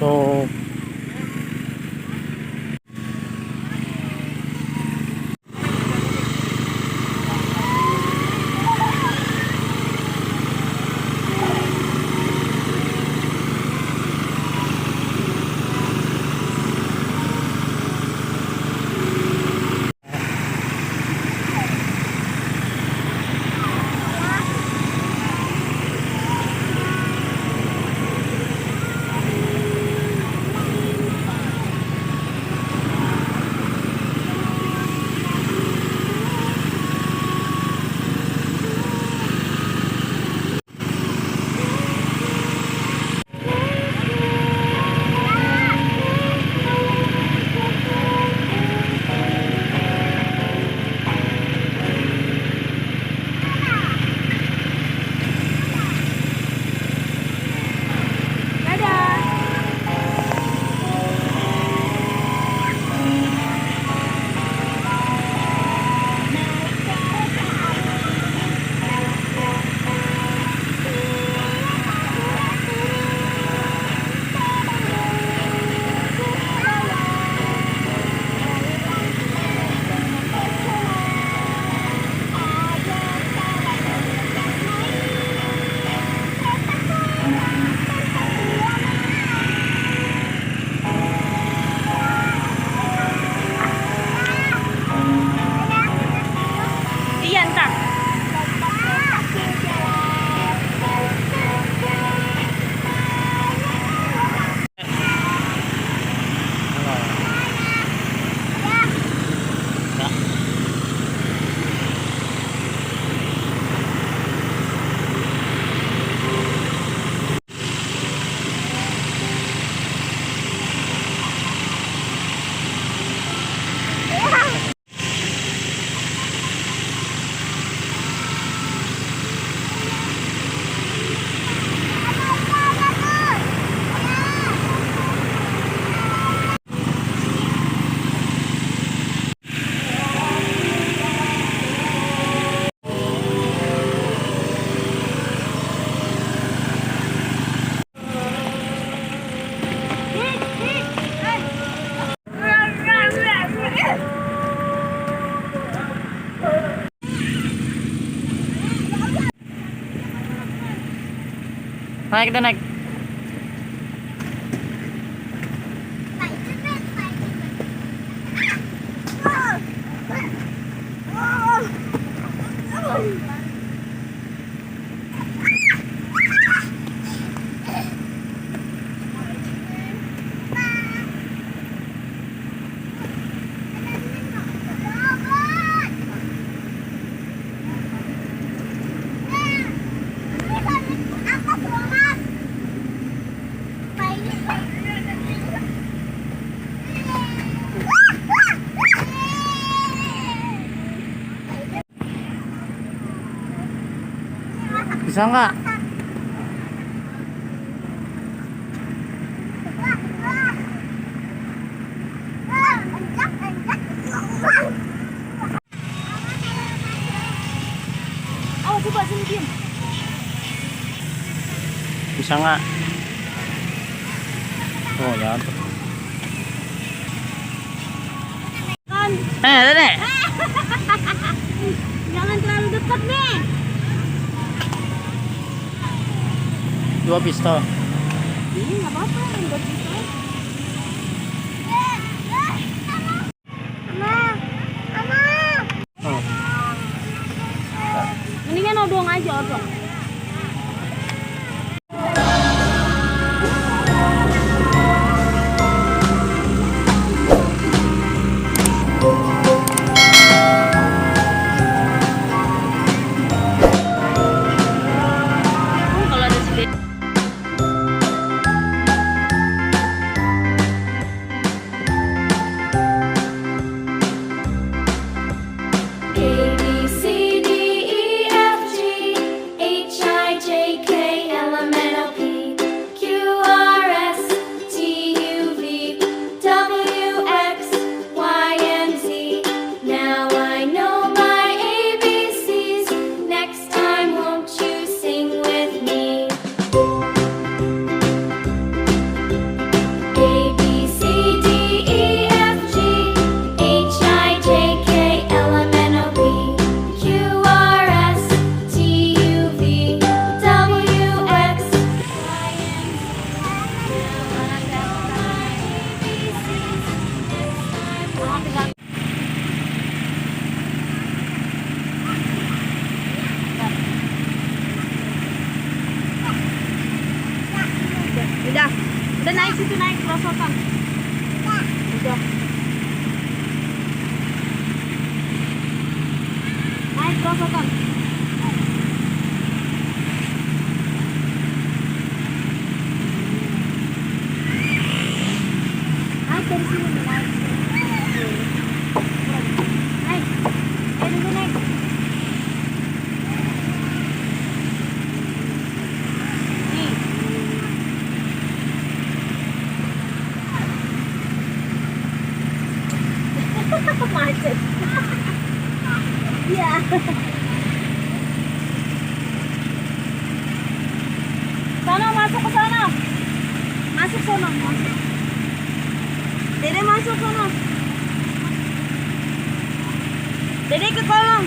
untuk naik dan naik. Bisa nggak? Oh, coba sini diam. Bisa nggak? Oh, jatuh. Kan. Nenek. Jangan terlalu dekat nih. Dua pistol. Ini nggak apa-apa, buat pistol. Oh. Mendingan odong aja, odong. Udah naik situ, naik perosotan. Udah. Naik perosotan. Naik dari sini, naik. Naik. Dulu naik. Nih. Macet. Iya. Sana, masuk ke sana. Masuk sana, masuk. Dede masuk sana. Dede ke kolong.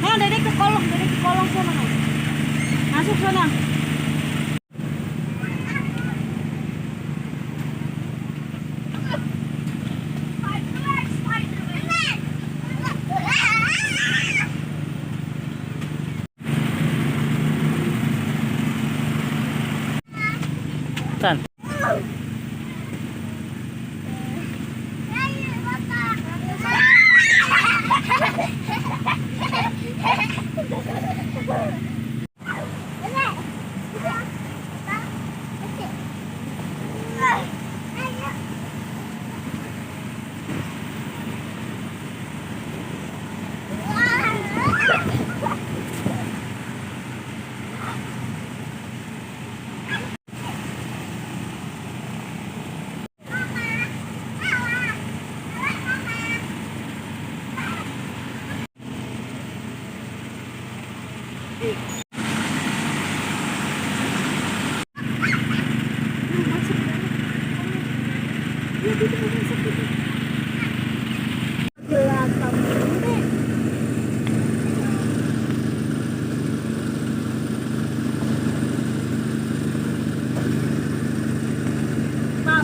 Nah, Dede ke kolong sana. Masuk sana. Saan?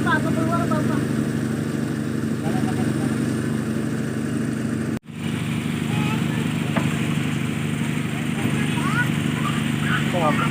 Pak, keluar Bapak. Mama.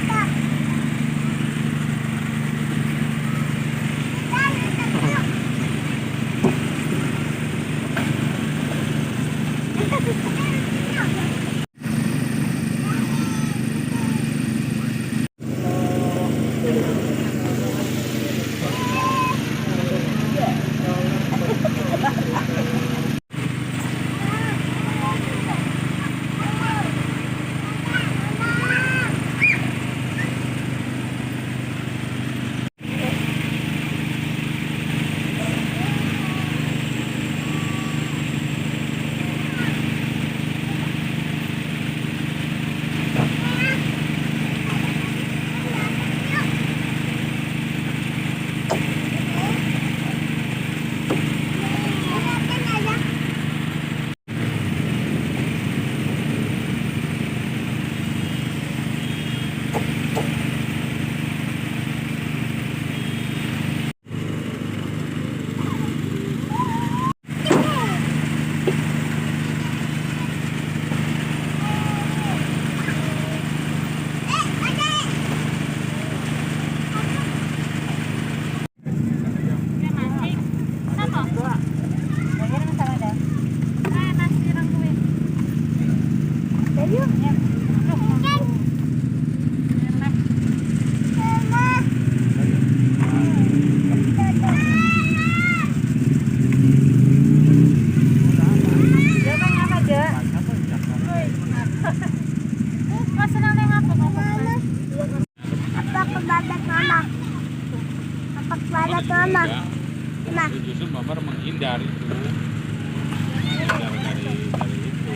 Nah. Justru Mama menghindar itu. Menghindar dari itu.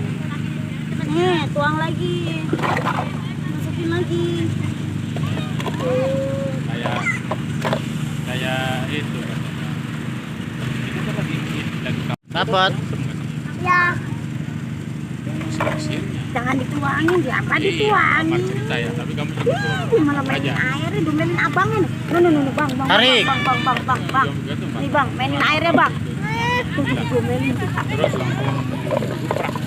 Nih, tuang lagi. Masukin lagi. Kayak itu katanya. Itu kan lagi Dapat. Ya. Hasilnya. Jangan dituangin, ya apa dituangin? Iya, cerita ya, tapi kamu Malah mainin air, domelin abangin. Bang, Tarik. Bang. Nih bang, mainin airnya bang. terus langsung guprak